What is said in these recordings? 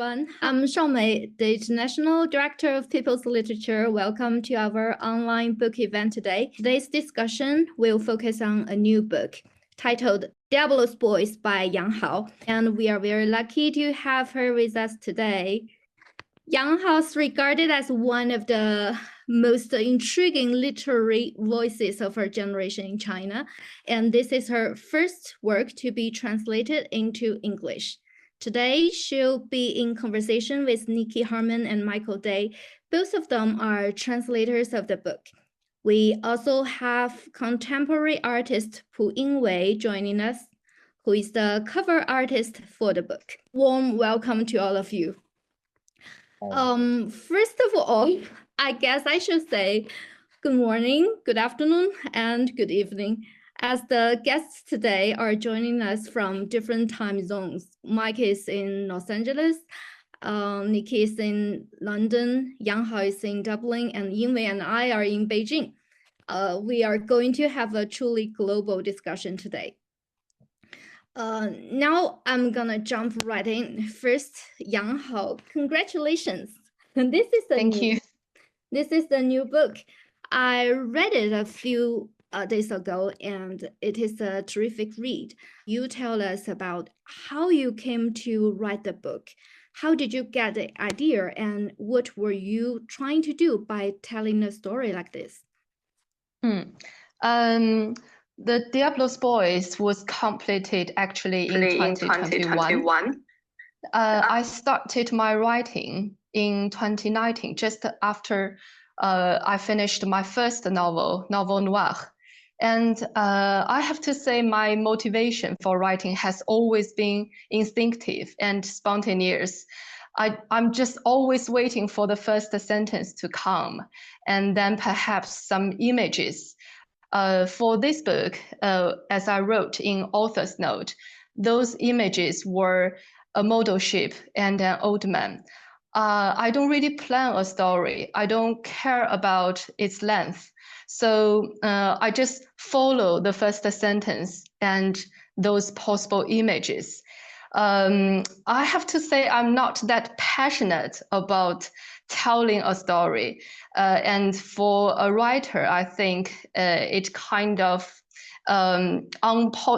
everyone. I'm Shaomei, the International Director of People's Literature. Welcome to our online book event today. Today's discussion will focus on a new book titled Diablos Boys by Yang Hao, and we are very lucky to have her with us today. Yang Hao is regarded as one of the most intriguing literary voices of her generation in China, and this is her first work to be translated into English. Today, she'll be in conversation with Nicky Harman and Michael Day. Both of them are translators of the book. We also have contemporary artist Pu Yingwei joining us, who is the cover artist for the book. Warm welcome to all of you. First of all, I guess I should say good morning, good afternoon, and good evening, as the guests today are joining us from different time zones. Mike is in Los Angeles, Nicky is in London, Yang Hao is in Dublin, and Yingwei and I are in Beijing. We are going to have a truly global discussion today. Now I'm gonna jump right in. First, Yang Hao, congratulations. Thank you. This is the new book. I read it a few days ago, and it is a terrific read. You tell us about how you came to write the book. How did you get the idea, and what were you trying to do by telling a story like this? The Diablos Boys was completed actually in 2021. I started my writing in 2019, just after I finished my first novel noir. And I have to say my motivation for writing has always been instinctive and spontaneous. I'm just always waiting for the first sentence to come, and then perhaps some images. For this book, as I wrote in author's note, those images were a model ship and an old man. I don't really plan a story. I don't care about its length. So I just follow the first sentence and those possible images. I have to say I'm not that passionate about telling a story. And for a writer, I think it kind of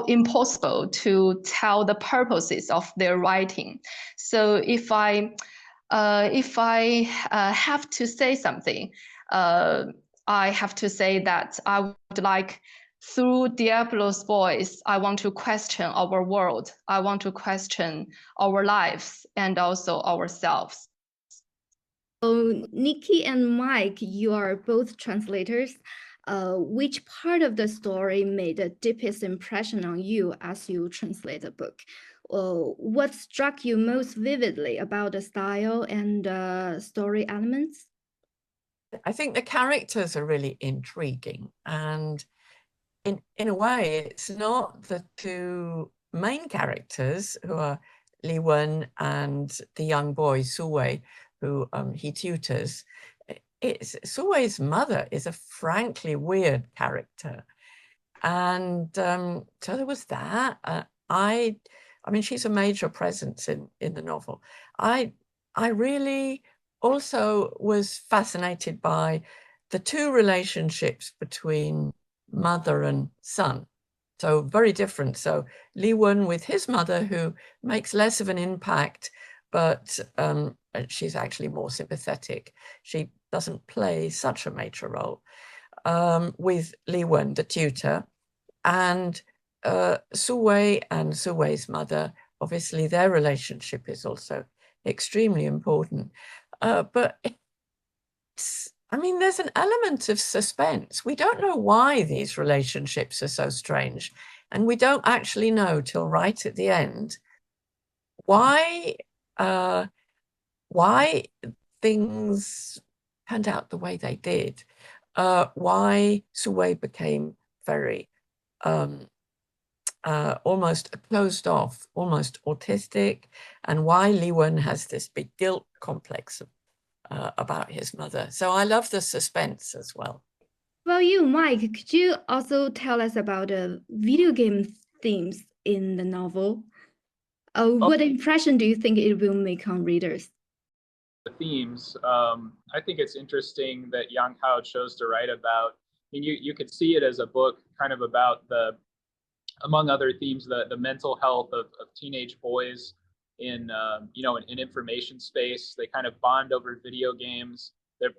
impossible to tell the purposes of their writing. So if I have to say something, I have to say that I would like, through Diablos Boys, I want to question our world. I want to question our lives and also ourselves. So Nicky and Mike, you are both translators. Which part of the story made the deepest impression on you as you translate the book? What struck you most vividly about the style and story elements? I think the characters are really intriguing, and in a way, it's not the two main characters who are Li Wen and the young boy Suwei, who he tutors. Suwei's mother is a frankly weird character, and so there was that. I mean, she's a major presence in the novel. I really also was fascinated by the two relationships between mother and son. So very different. So Li Wen with his mother, who makes less of an impact, but she's actually more sympathetic. She doesn't play such a major role. With Li Wen, the tutor, and Suwei and Suwei's mother, obviously their relationship is also extremely important. But I mean, there's an element of suspense. We don't know why these relationships are so strange. And we don't actually know till right at the end why things turned out the way they did, why Suwei became very almost closed off, almost autistic, and why Li Wen has this big guilt complex about his mother. So I love the suspense as well. Well, you, Mike, could you also tell us about the video game themes in the novel? What impression do you think it will make on readers? The themes, I think it's interesting that Yang Hao chose to write about. I mean, you could see it as a book kind of about among other themes, the mental health of teenage boys in in information space. They kind of bond over video games.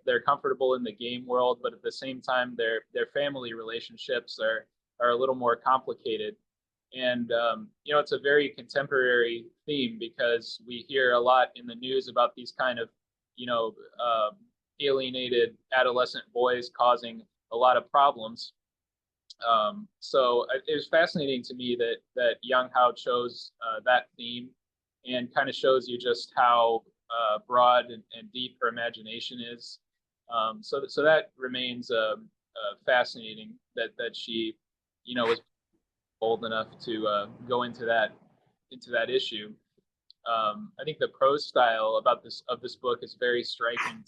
They're comfortable in the game world, but at the same time, their family relationships are a little more complicated. And it's a very contemporary theme because we hear a lot in the news about these kind of alienated adolescent boys causing a lot of problems. So it was fascinating to me that Yang Hao chose that theme, and kind of shows you just how broad and deep her imagination is. So that remains fascinating that she was bold enough to go into that issue. I think the prose style of this book is very striking.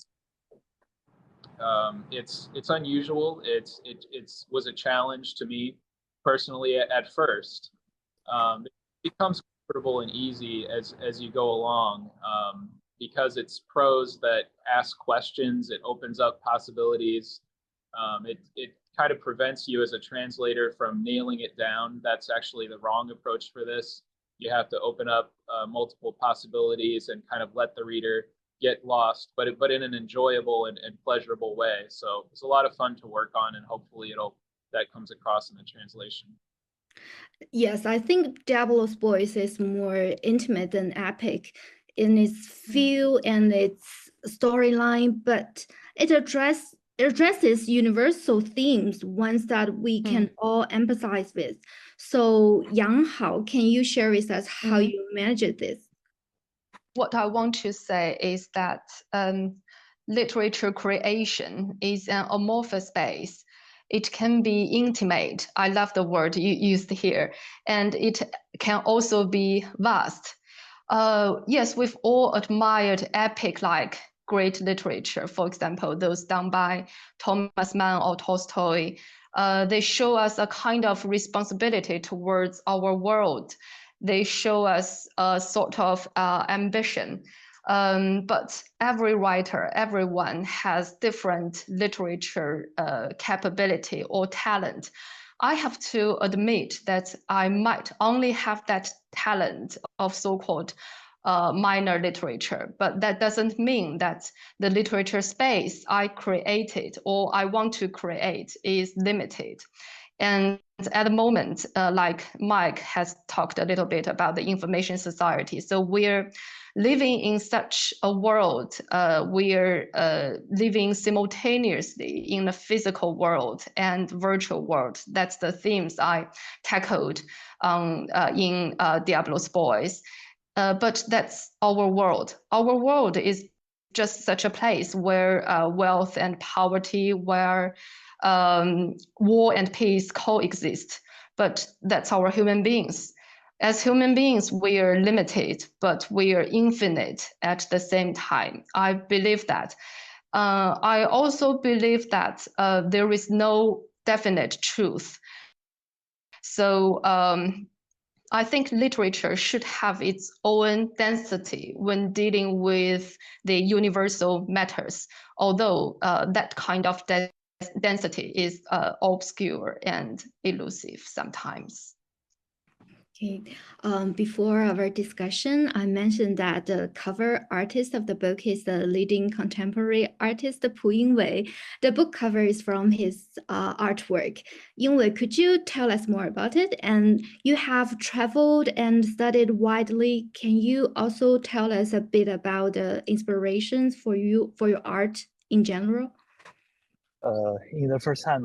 It's unusual. It was a challenge to me personally at first. It becomes comfortable and easy as you go along, because it's prose that asks questions. It opens up possibilities. It kind of prevents you as a translator from nailing it down. That's actually the wrong approach for this. You have to open up multiple possibilities and kind of let the reader get lost, but in an enjoyable and pleasurable way. So it's a lot of fun to work on, and hopefully that comes across in the translation. Yes, I think Diablo's Boys is more intimate and epic in its feel and its storyline, but it addresses universal themes, ones that we can all empathize with. So Yang Hao, can you share with us how you manage this? What I want to say is that literature creation is an amorphous space. It can be intimate. I love the word you used here. And it can also be vast. Yes, we've all admired epic-like great literature. For example, those done by Thomas Mann or Tolstoy. They show us a kind of responsibility towards our world. They show us a sort of ambition. But every writer, everyone has different literature capability or talent. I have to admit that I might only have that talent of so-called minor literature, but that doesn't mean that the literature space I created or I want to create is limited. And at the moment, like Mike has talked a little bit about the information society. So we're living in such a world. We're living simultaneously in the physical world and virtual world. That's the themes I tackled in Diablo's Boys. But that's our world. Our world is just such a place where wealth and poverty, where war and peace coexist. But that's our human beings. As human beings, we are limited, but we are infinite at the same time. I believe that. I also believe that there is no definite truth. So I think literature should have its own density when dealing with the universal matters, although that kind of density is obscure and elusive sometimes. Okay. Before our discussion, I mentioned that the cover artist of the book is the leading contemporary artist, Yingwei. The book cover is from his artwork. Yingwei, could you tell us more about it? And you have traveled and studied widely. Can you also tell us a bit about the inspirations for your art in general? In the first time,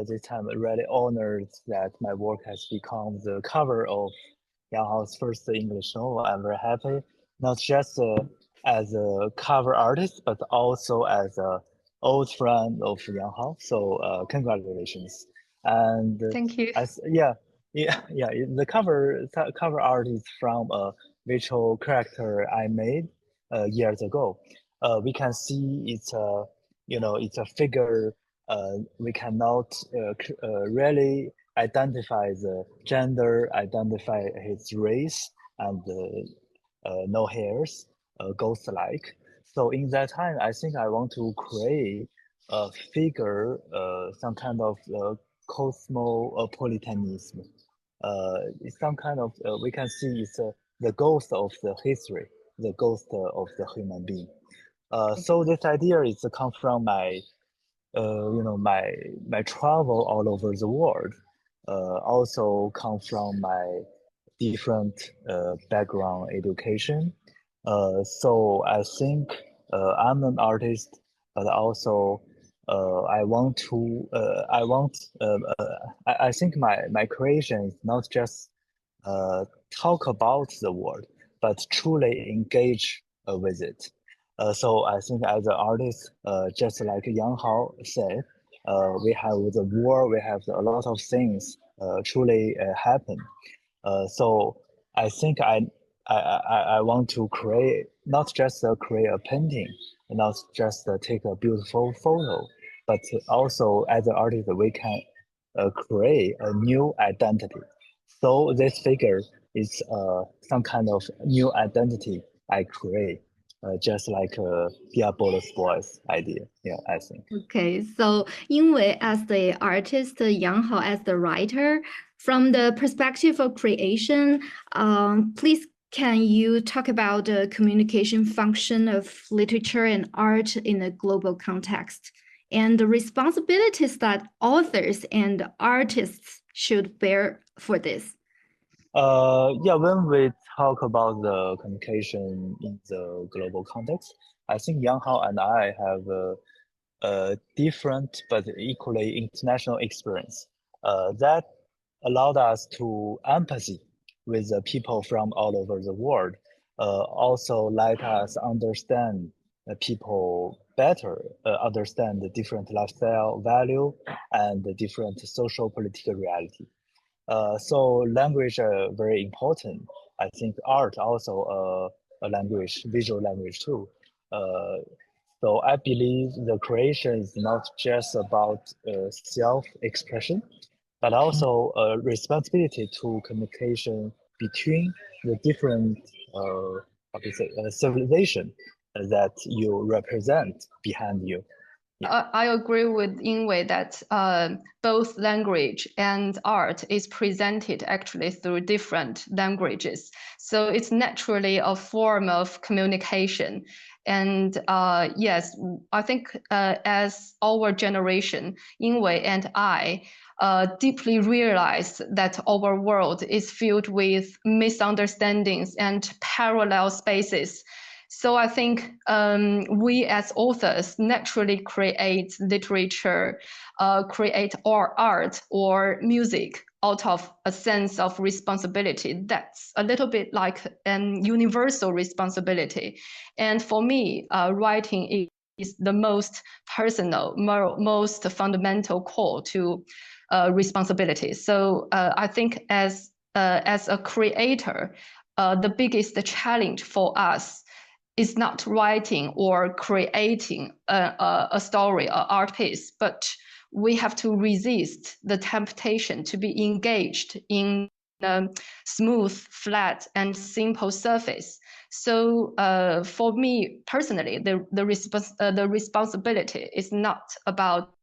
this time I'm really honored that my work has become the cover of Yang Hao's first English novel. I'm very happy, not just as a cover artist, but also as an old friend of Yang Hao. So congratulations. And thank you. The cover art is from a virtual character I made years ago. We can see it's a figure. We cannot really identify the gender, identify his race, and no hairs, ghost-like. So in that time, I think I want to create a figure, some kind of cosmopolitanism. It's some kind of, we can see it's the ghost of the history, the ghost of the human being. So this idea is come from my, my travel all over the world. Also come from my different background education. So I think I'm an artist, but also I want to, I think my creation is not just talk about the world, but truly engage with it. So I think as an artist, just like Yang Hao said, we have the war, we have a lot of things truly happen. So I think I want to create, not just create a painting, not just take a beautiful photo, but also as an artist, we can create a new identity. So this figure is some kind of new identity I create, just like Diablos boys idea. Yeah, I think. Okay, so Yingwei as the artist, Yang Hao as the writer, from the perspective of creation, please can you talk about the communication function of literature and art in a global context and the responsibilities that authors and artists should bear for this? Yeah, when we talk about the communication in the global context, I think Yang Hao and I have a different but equally international experience that allowed us to empathy with the people from all over the world. Also let us understand people better, understand the different lifestyle value and the different social political reality. So language are very important. I think art also a language, visual language too. So I believe the creation is not just about self-expression, but also a responsibility to communication between the different civilization that you represent behind you. I agree with Yingwei that both language and art is presented actually through different languages. So it's naturally a form of communication. And yes, I think as our generation, Yingwei and I deeply realized that our world is filled with misunderstandings and parallel spaces. So I think we as authors naturally create literature, create art or music out of a sense of responsibility. That's a little bit like an universal responsibility. And for me, writing is the most personal, most fundamental call to responsibility. So I think as a creator, the biggest challenge for us is not writing or creating a story, an art piece, but we have to resist the temptation to be engaged in a smooth, flat, and simple surface. So for me personally, the responsibility is not about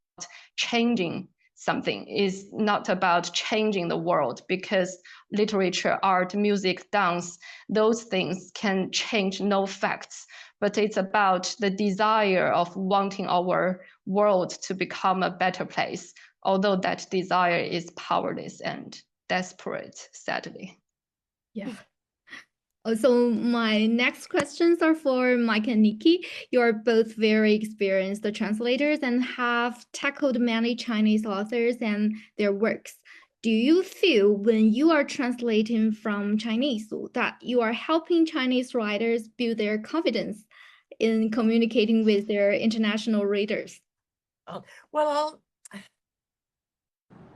changing something, is not about changing the world, because literature, art, music, dance, those things can change no facts, but it's about the desire of wanting our world to become a better place, although that desire is powerless and desperate, sadly. Yeah. So my next questions are for Mike and Nikki. You're both very experienced translators and have tackled many Chinese authors and their works. Do you feel when you are translating from Chinese that you are helping Chinese writers build their confidence in communicating with their international readers? Well,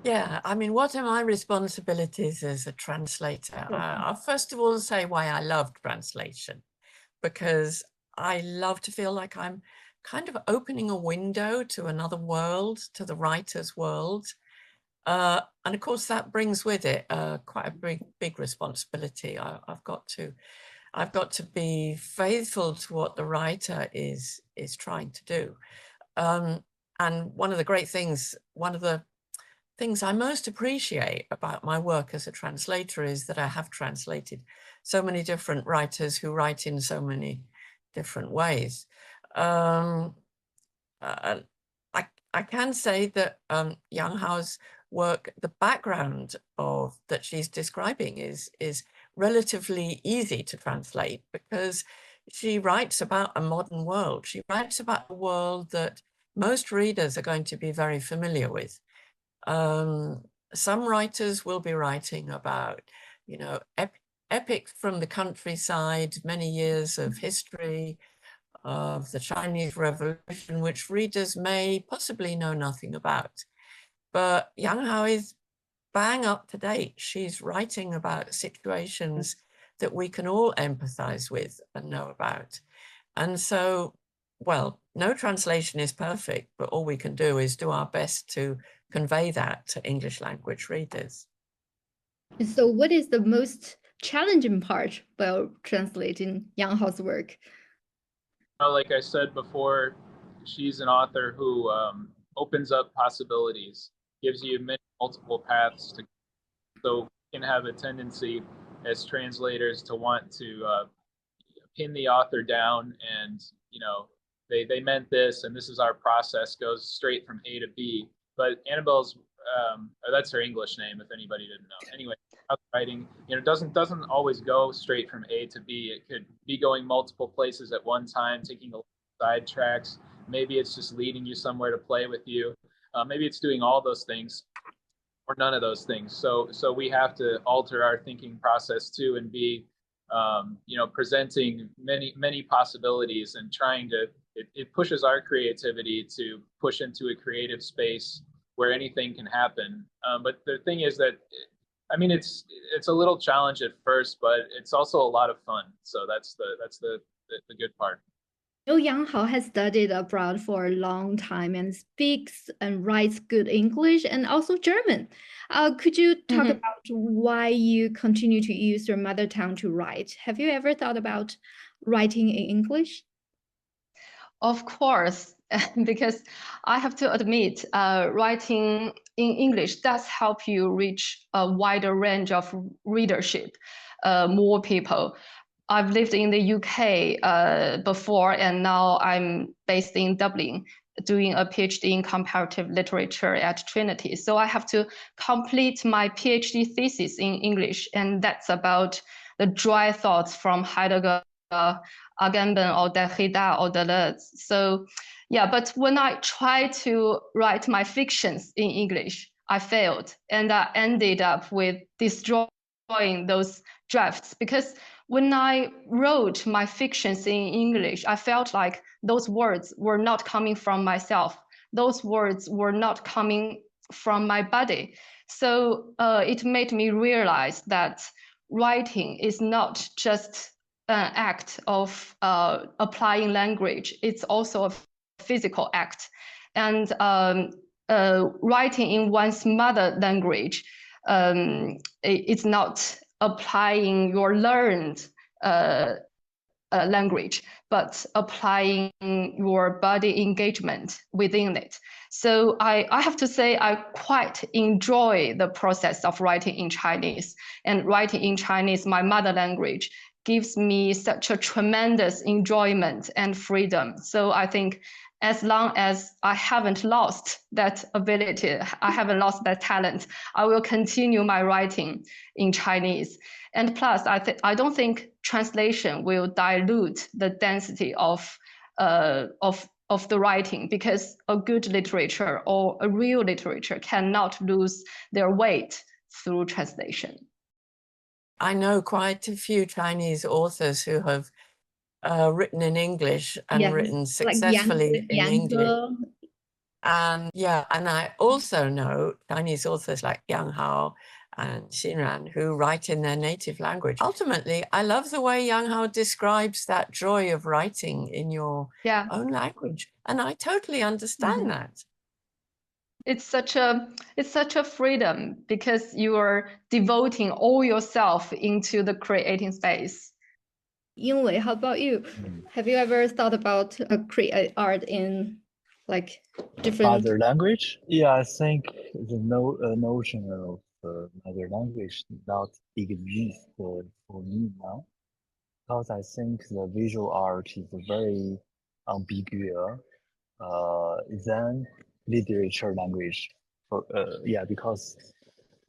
yeah, I mean, what are my responsibilities as a translator? I'll first of all say why I love translation, because I love to feel like I'm kind of opening a window to another world, to the writer's world. And of course, that brings with it quite a big responsibility. I've got to be faithful to what the writer is trying to do. And one of the things I most appreciate about my work as a translator is that I have translated so many different writers who write in so many different ways. I can say that Yang Hao's work, the background that she's describing is relatively easy to translate, because she writes about a modern world. She writes about a world that most readers are going to be very familiar with. Some writers will be writing about, epics from the countryside, many years of history, of the Chinese Revolution, which readers may possibly know nothing about. But Yang Hao is bang up to date. She's writing about situations that we can all empathize with and know about. And so, well, no translation is perfect, but all we can do is do our best to convey that to English language readers. So what is the most challenging part while translating Yang Hao's work? Like I said before, she's an author who opens up possibilities, gives you multiple paths to, so we can have a tendency as translators to want to pin the author down and, they meant this and this is our process, goes straight from A to B. But Annabelle's, that's her English name, if anybody didn't know. Anyway, writing, doesn't always go straight from A to B. It could be going multiple places at one time, taking side tracks. Maybe it's just leading you somewhere to play with you. Maybe it's doing all those things or none of those things. So we have to alter our thinking process too, and be, presenting many possibilities and trying to, it pushes our creativity to push into a creative space where anything can happen. But the thing is that, it's a little challenge at first, but it's also a lot of fun. So that's the good part. Yang Hao has studied abroad for a long time and speaks and writes good English and also German. Could you talk about why you continue to use your mother tongue to write? Have you ever thought about writing in English? Of course, because I have to admit, writing in English does help you reach a wider range of readership, more people. I've lived in the UK before, and now I'm based in Dublin, doing a PhD in comparative literature at Trinity. So I have to complete my PhD thesis in English, and that's about the dry thoughts from Heidegger, Agamben, or Derrida, or Deleuze. So yeah, but when I tried to write my fictions in English, I failed, and I ended up with destroying those drafts, because when I wrote my fictions in English, I felt like those words were not coming from myself. Those words were not coming from my body. So it made me realize that writing is not just an act of applying language. It's also a physical act. And writing in one's mother language, it's not applying your learned language, but applying your body engagement within it. So I have to say I quite enjoy the process of writing in Chinese. And writing in Chinese, my mother language, gives me such a tremendous enjoyment and freedom. So I think as long as I haven't lost that ability, I haven't lost that talent, I will continue my writing in Chinese. And plus, I don't think translation will dilute the density of the writing, because a good literature or a real literature cannot lose their weight through translation. I know quite a few Chinese authors who have written in English and written successfully in English. And and I also know Chinese authors like Yang Hao and Xinran who write in their native language. Ultimately, I love the way Yang Hao describes that joy of writing in your own language. And I totally understand that. it's such a freedom because you are devoting all yourself into the creating space. Yingwei, how about you? Have you ever thought about create art in like different Mother language? Yeah, I think the notion of mother language not exist for me now, because I think the visual art is very ambiguous than literature language. Yeah, because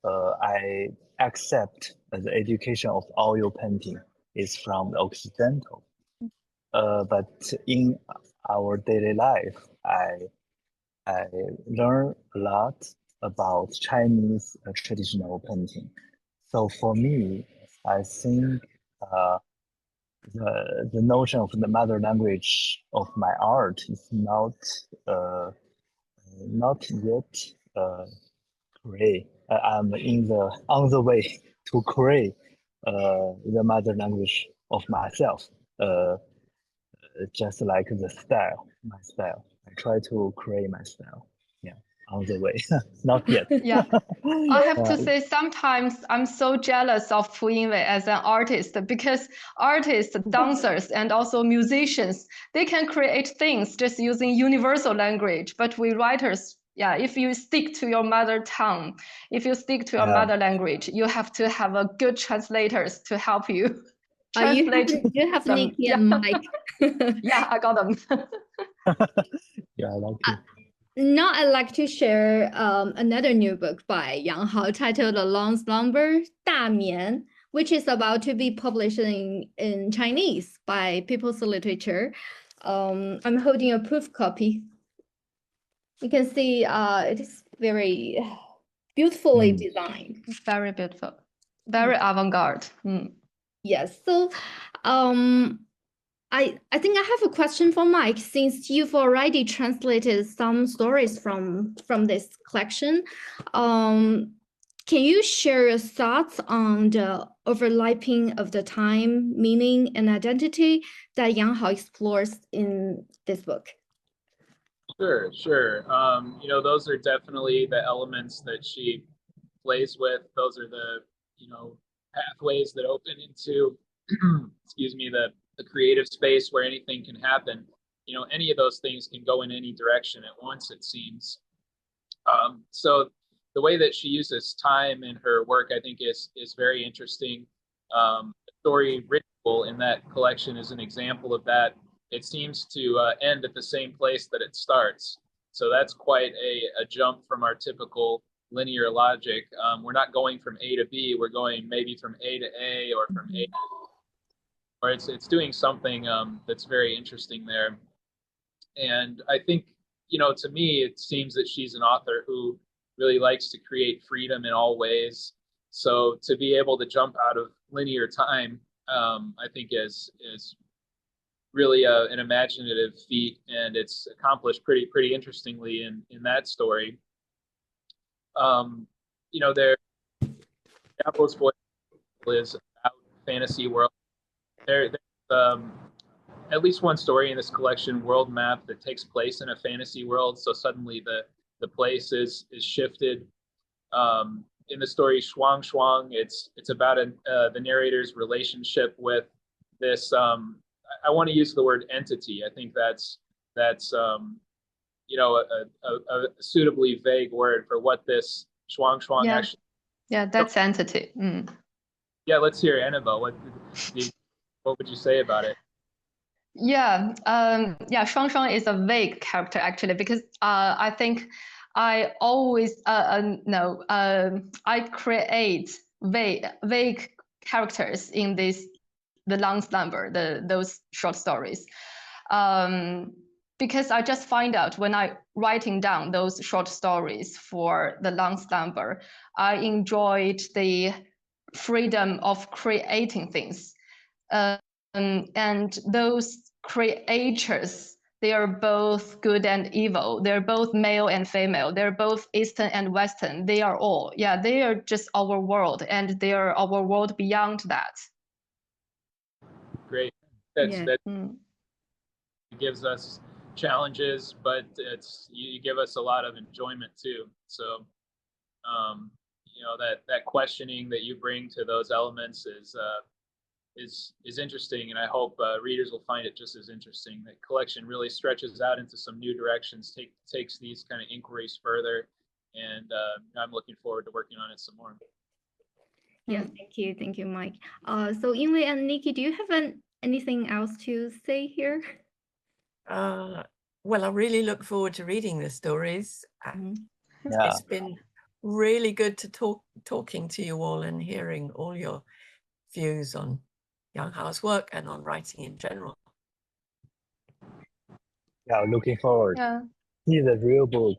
I accept the education of oil painting is from the Occidental. But in our daily life, I learn a lot about Chinese traditional painting. So for me, I think the notion of the mother language of my art is not yet create. I'm on the way to create the mother language of myself. Just like my style. I try to create my style. Yeah, on the way. Not yet. Yeah. I have to say, sometimes I'm so jealous of Fu Yingwei as an artist because artists, dancers, and also musicians, they can create things just using universal language. But we writers, yeah, if you stick to your mother tongue, if you stick to your mother language, you have to have a good translators to help you translate. You have them. Nicky and Mike. Yeah, I got them. Yeah, I like it. Now I'd like to share another new book by Yang Hao titled Long Slumber, 大眠, which is about to be published in Chinese by People's Literature. I'm holding a proof copy. You can see it is very beautifully designed. Very beautiful. Very avant-garde. Yes. So I think I have a question for Mike, since you've already translated some stories from this collection. Can you share your thoughts on the overlapping of the time, meaning, and identity that Yang Hao explores in this book? Sure. You know, those are definitely the elements that she plays with. Those are the, you know, pathways that open into, excuse me, the creative space where anything can happen. You know, any of those things can go in any direction at once, it seems. So the way that she uses time in her work, I think, is very interesting. The story Ritual in that collection is an example of that. It seems to end at the same place that it starts. So that's quite a jump from our typical linear logic. We're not going from A to B, we're going maybe from A to A or from A to or it's doing something that's very interesting there. And I think, you know, to me, it seems that she's an author who really likes to create freedom in all ways. So to be able to jump out of linear time, I think is really an imaginative feat, and it's accomplished pretty interestingly in that story. You know, Diablos is about fantasy world. There's at least one story in this collection, World Map, that takes place in a fantasy world. So suddenly the place is shifted. In the story Shuang Shuang, it's about the narrator's relationship with this. I want to use the word entity. I think that's you know, a suitably vague word for what this Shuang Shuang actually. Yeah, that's entity. Yeah, let's hear Annabelle. What would you say about it? Yeah, Shuang Shuang is a vague character actually, because I think I always I create vague characters in the Long Slumber, those short stories, because I just find out when I writing down those short stories for the Long Slumber, I enjoyed the freedom of creating things. And those creatures, they are both good and evil. They're both male and female. They're both Eastern and Western. They are just our world, and they are our world beyond that. Great. That gives us challenges, but you give us a lot of enjoyment too. So, you know, that questioning that you bring to those elements is interesting, and I hope readers will find it just as interesting. The collection really stretches out into some new directions, takes these kind of inquiries further, and I'm looking forward to working on it some more. Yeah, thank you, Mike. So Yingwei and Nicky, do you have anything else to say here? Well, I really look forward to reading the stories. Yeah. It's been really good to talking to you all and hearing all your views on Yang Hao's work and on writing in general. Yeah, looking forward. Yeah. See the real book.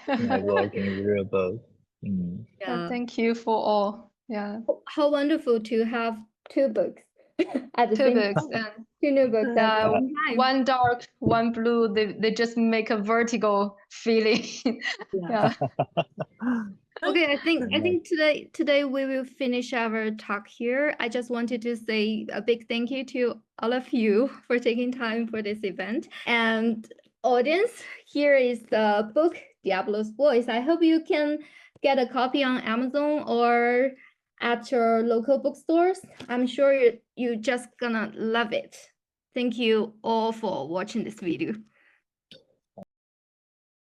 My work in the real book. Mm. Yeah, thank you for all. Yeah. How wonderful to have two books at the Two same books time. and Two new books at the same time. one dark, one blue. They just make a vertical feeling. Yeah. Okay, I think today we will finish our talk here. I just wanted to say a big thank you to all of you for taking time for this event. And audience, here is the book Diablo's Voice. I hope you can get a copy on Amazon or at your local bookstores. I'm sure you're just gonna love it. Thank you all for watching this video.